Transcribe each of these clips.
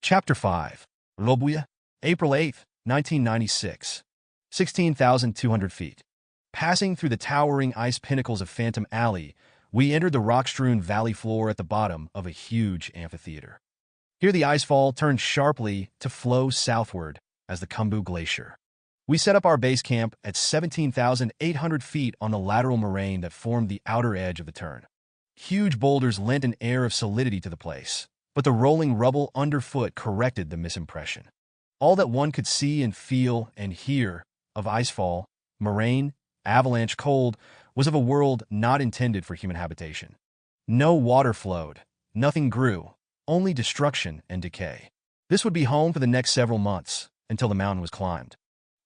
Chapter 5. Lobuya, April 8, 1996. 16,200 feet. Passing through the towering ice pinnacles of Phantom Alley, we entered the rock-strewn valley floor at the bottom of a huge amphitheater. Here the icefall turned sharply to flow southward as the Khumbu Glacier. We set up our base camp at 17,800 feet on the lateral moraine that formed the outer edge of the turn. Huge boulders lent an air of solidity to the place, but the rolling rubble underfoot corrected the misimpression. All that one could see and feel and hear of icefall, moraine, avalanche cold was of a world not intended for human habitation. No water flowed, nothing grew, only destruction and decay. This would be home for the next several months, until the mountain was climbed.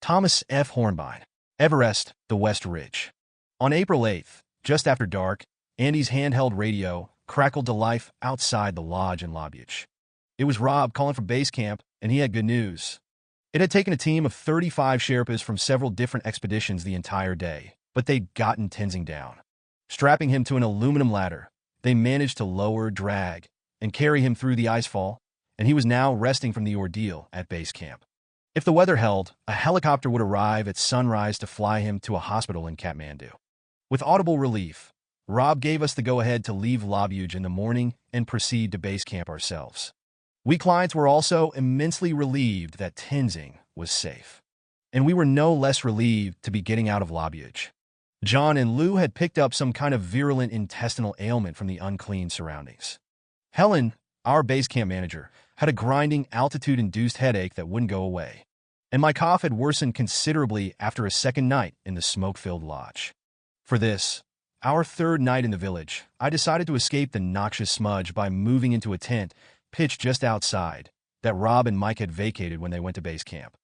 Thomas F. Hornbein, Everest, the West Ridge. On April 8th, just after dark, Andy's handheld radio crackled to life outside the lodge in Lobuj. It was Rob calling from base camp, and he had good news. It had taken a team of 35 Sherpas from several different expeditions the entire day, but they'd gotten Tenzing down. Strapping him to an aluminum ladder, they managed to lower, drag, and carry him through the icefall, and he was now resting from the ordeal at base camp. If the weather held, a helicopter would arrive at sunrise to fly him to a hospital in Kathmandu. With audible relief, Rob gave us the go-ahead to leave Lobuj in the morning and proceed to base camp ourselves. We clients were also immensely relieved that Tenzing was safe. And we were no less relieved to be getting out of Lobuj. John and Lou had picked up some kind of virulent intestinal ailment from the unclean surroundings. Helen, our base camp manager, had a grinding altitude-induced headache that wouldn't go away. And my cough had worsened considerably after a second night in the smoke-filled lodge. For this, our third night in the village, I decided to escape the noxious smudge by moving into a tent pitched just outside that Rob and Mike had vacated when they went to base camp.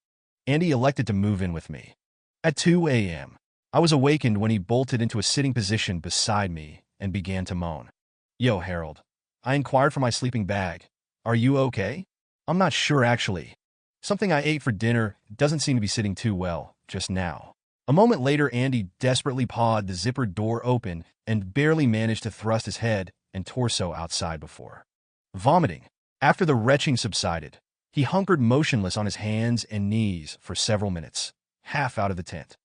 Andy elected to move in with me. At 2 a.m., I was awakened when he bolted into a sitting position beside me and began to moan. "Yo, Harold," I inquired from my sleeping bag. "Are you okay?" "I'm not sure, actually. Something I ate for dinner doesn't seem to be sitting too well just now." A moment later, Andy desperately pawed the zippered door open and barely managed to thrust his head and torso outside before vomiting. After the retching subsided, he hunkered motionless on his hands and knees for several minutes, half out of the tent.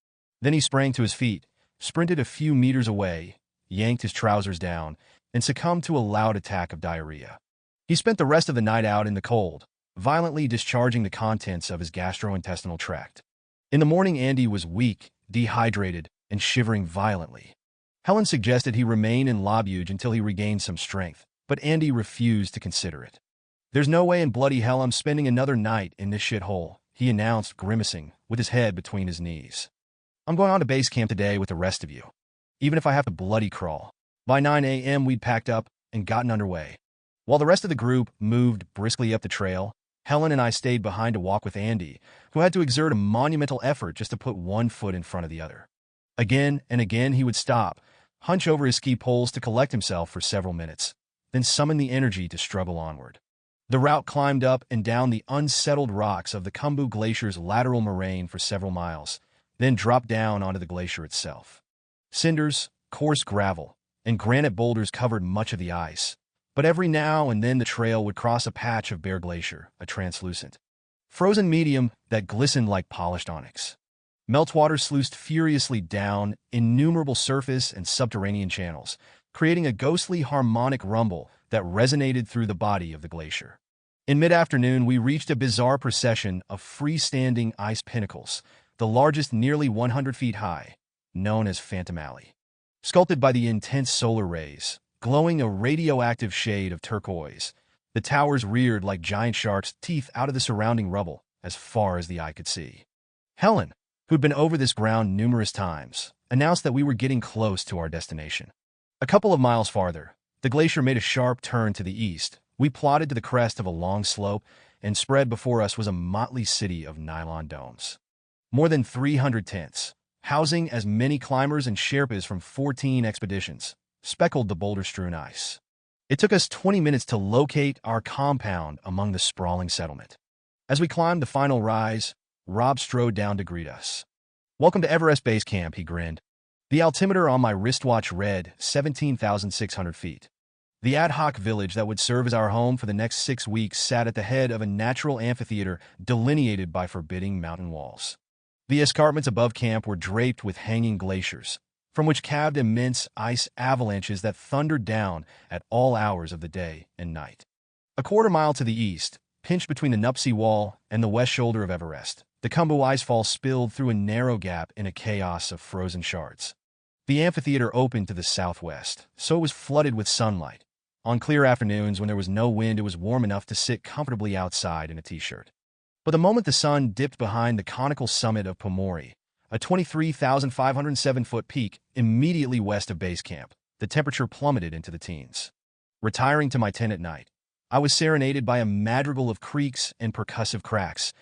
Then he sprang to his feet, sprinted a few meters away, yanked his trousers down, and succumbed to a loud attack of diarrhea. He spent the rest of the night out in the cold, violently discharging the contents of his gastrointestinal tract. In the morning, Andy was weak, dehydrated, and shivering violently. Helen suggested he remain in Lobuj until he regained some strength, but Andy refused to consider it. "There's no way in bloody hell I'm spending another night in this shithole," he announced, grimacing, with his head between his knees. "I'm going on to base camp today with the rest of you, even if I have to bloody crawl." By 9 a.m., we'd packed up and gotten underway. While the rest of the group moved briskly up the trail, Helen and I stayed behind to walk with Andy, who had to exert a monumental effort just to put one foot in front of the other. Again and again he would stop, hunch over his ski poles to collect himself for several minutes, then summon the energy to struggle onward. The route climbed up and down the unsettled rocks of the Khumbu Glacier's lateral moraine for several miles, then dropped down onto the glacier itself. Cinders, coarse gravel, and granite boulders covered much of the ice, but every now and then the trail would cross a patch of bare glacier, a translucent, frozen medium that glistened like polished onyx. Meltwater sluiced furiously down innumerable surface and subterranean channels, creating a ghostly harmonic rumble that resonated through the body of the glacier. In mid-afternoon, we reached a bizarre procession of freestanding ice pinnacles, the largest nearly 100 feet high, known as Phantom Alley. Sculpted by the intense solar rays, glowing a radioactive shade of turquoise, the towers reared like giant sharks' teeth out of the surrounding rubble as far as the eye could see. Helen, who'd been over this ground numerous times, announced that we were getting close to our destination. A couple of miles farther, the glacier made a sharp turn to the east. We plodded to the crest of a long slope, and spread before us was a motley city of nylon domes. More than 300 tents, housing as many climbers and Sherpas from 14 expeditions, speckled the boulder-strewn ice. It took us 20 minutes to locate our compound among the sprawling settlement. As we climbed the final rise, Rob strode down to greet us. "Welcome to Everest Base Camp," he grinned. The altimeter on my wristwatch read 17,600 feet. The ad hoc village that would serve as our home for the next 6 weeks sat at the head of a natural amphitheater delineated by forbidding mountain walls. The escarpments above camp were draped with hanging glaciers, from which calved immense ice avalanches that thundered down at all hours of the day and night. A quarter-mile to the east, pinched between the Nuptse Wall and the west shoulder of Everest, the Khumbu Icefall spilled through a narrow gap in a chaos of frozen shards. The amphitheater opened to the southwest, so it was flooded with sunlight. On clear afternoons when there was no wind, it was warm enough to sit comfortably outside in a t-shirt. But the moment the sun dipped behind the conical summit of Pumori, a 23,507-foot peak immediately west of base camp, the temperature plummeted into the teens. Retiring to my tent at night, I was serenaded by a madrigal of creaks and percussive cracks,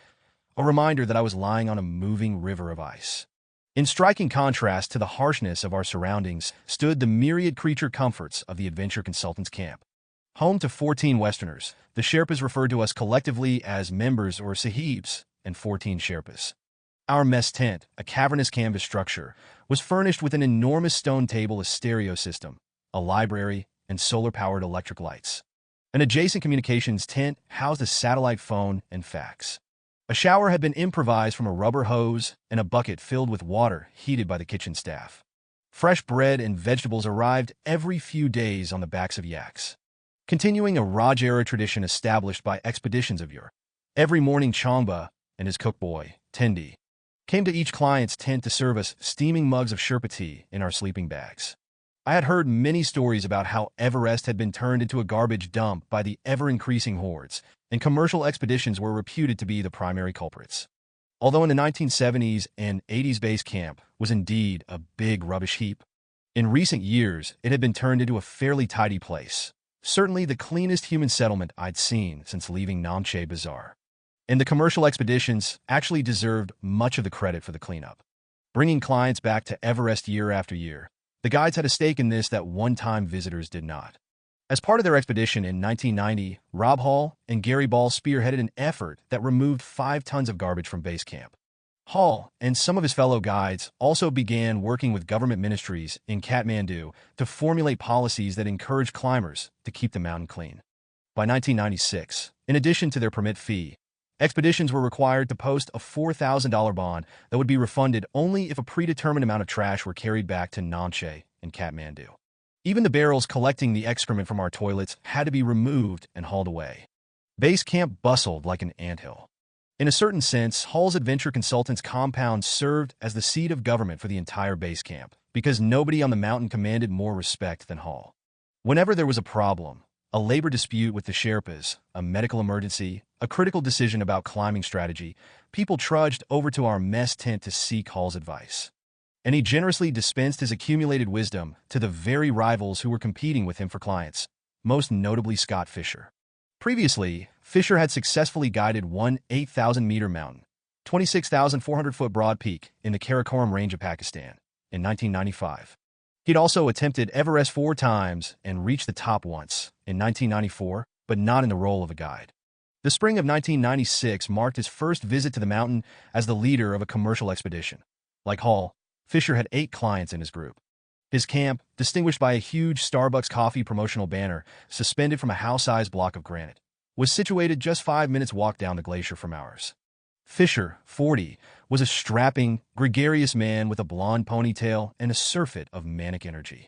a reminder that I was lying on a moving river of ice. In striking contrast to the harshness of our surroundings stood the myriad creature comforts of the Adventure Consultants Camp. Home to 14 Westerners, the Sherpas referred to us collectively as members or sahibs, and 14 Sherpas. Our mess tent, a cavernous canvas structure, was furnished with an enormous stone table, a stereo system, a library, and solar-powered electric lights. An adjacent communications tent housed a satellite phone and fax. A shower had been improvised from a rubber hose and a bucket filled with water heated by the kitchen staff. Fresh bread and vegetables arrived every few days on the backs of yaks. Continuing a Raj-era tradition established by expeditions of yore, every morning Chongba and his cook boy, Tendi, came to each client's tent to serve us steaming mugs of Sherpa tea in our sleeping bags. I had heard many stories about how Everest had been turned into a garbage dump by the ever-increasing hordes, and commercial expeditions were reputed to be the primary culprits. Although in the 1970s and 80s base camp was indeed a big rubbish heap, in recent years it had been turned into a fairly tidy place, certainly the cleanest human settlement I'd seen since leaving Namche Bazaar. And the commercial expeditions actually deserved much of the credit for the cleanup. Bringing clients back to Everest year after year, the guides had a stake in this that one-time visitors did not. As part of their expedition in 1990, Rob Hall and Gary Ball spearheaded an effort that removed 5 tons of garbage from base camp. Hall and some of his fellow guides also began working with government ministries in Kathmandu to formulate policies that encourage climbers to keep the mountain clean. By 1996, in addition to their permit fee, expeditions were required to post a $4,000 bond that would be refunded only if a predetermined amount of trash were carried back to Namche and Kathmandu. Even the barrels collecting the excrement from our toilets had to be removed and hauled away. Base camp bustled like an anthill. In a certain sense, Hall's Adventure Consultants compound served as the seat of government for the entire base camp, because nobody on the mountain commanded more respect than Hall. Whenever there was a problem, a labor dispute with the Sherpas, a medical emergency, a critical decision about climbing strategy, people trudged over to our mess tent to seek Hall's advice. And he generously dispensed his accumulated wisdom to the very rivals who were competing with him for clients, most notably Scott Fisher. Previously, Fisher had successfully guided one 8,000-meter mountain, 26,400-foot broad peak in the Karakoram Range of Pakistan in 1995. He'd also attempted Everest 4 times and reached the top once, in 1994, but not in the role of a guide. The spring of 1996 marked his first visit to the mountain as the leader of a commercial expedition. Like Hall, Fisher had 8 clients in his group. His camp, distinguished by a huge Starbucks coffee promotional banner suspended from a house-sized block of granite, was situated just 5 minutes' walk down the glacier from ours. Fisher, 40, was a strapping, gregarious man with a blonde ponytail and a surfeit of manic energy.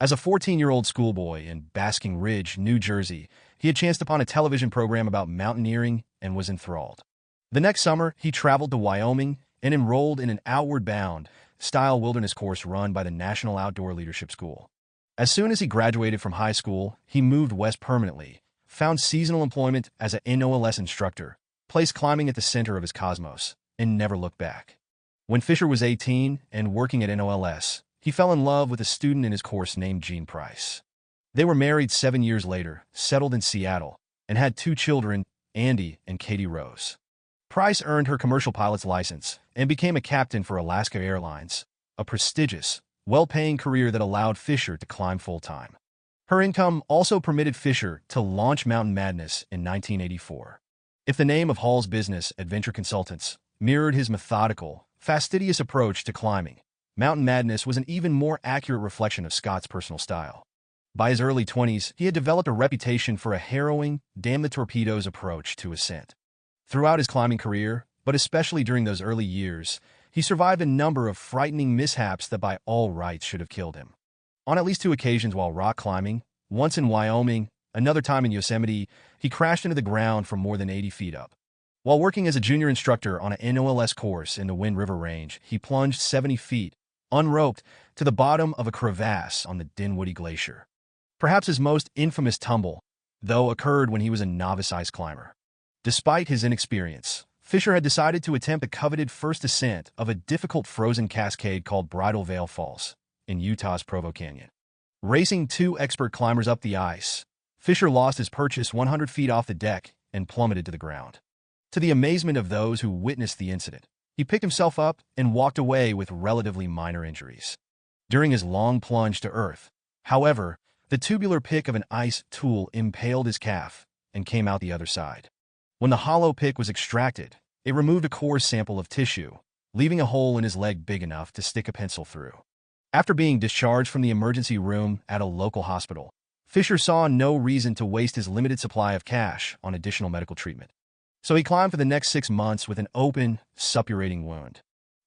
As a 14-year-old schoolboy in Basking Ridge, New Jersey, he had chanced upon a television program about mountaineering and was enthralled. The next summer, he traveled to Wyoming and enrolled in an Outward Bound style wilderness course run by the National Outdoor Leadership School. As soon as he graduated from high school, he moved west permanently, found seasonal employment as an NOLS instructor, placed climbing at the center of his cosmos, and never looked back. When Fisher was 18 and working at NOLS, he fell in love with a student in his course named Jean Price. They were married 7 years later, settled in Seattle, and had 2 children, Andy and Katie Rose. Price earned her commercial pilot's license and became a captain for Alaska Airlines, a prestigious, well-paying career that allowed Fisher to climb full-time. Her income also permitted Fisher to launch Mountain Madness in 1984. If the name of Hall's business, Adventure Consultants, mirrored his methodical, fastidious approach to climbing, Mountain Madness was an even more accurate reflection of Scott's personal style. By his early 20s, he had developed a reputation for a harrowing, damn-the-torpedoes approach to ascent. Throughout his climbing career, but especially during those early years, he survived a number of frightening mishaps that by all rights should have killed him. On at least 2 occasions while rock climbing, once in Wyoming, another time in Yosemite, he crashed into the ground from more than 80 feet up. While working as a junior instructor on an NOLS course in the Wind River Range, he plunged 70 feet, unroped, to the bottom of a crevasse on the Dinwiddie Glacier. Perhaps his most infamous tumble, though, occurred when he was a novice ice climber. Despite his inexperience, Fisher had decided to attempt the coveted first ascent of a difficult frozen cascade called Bridal Veil Falls in Utah's Provo Canyon. Racing 2 expert climbers up the ice, Fisher lost his purchase 100 feet off the deck and plummeted to the ground. To the amazement of those who witnessed the incident, he picked himself up and walked away with relatively minor injuries. During his long plunge to earth, however, the tubular pick of an ice tool impaled his calf and came out the other side. When the hollow pick was extracted, it removed a coarse sample of tissue, leaving a hole in his leg big enough to stick a pencil through. After being discharged from the emergency room at a local hospital, Fisher saw no reason to waste his limited supply of cash on additional medical treatment. So he climbed for the next 6 months with an open, suppurating wound.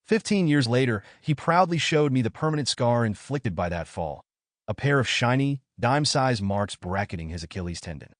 15 years later, he proudly showed me the permanent scar inflicted by that fall, a pair of shiny, dime-sized marks bracketing his Achilles tendon.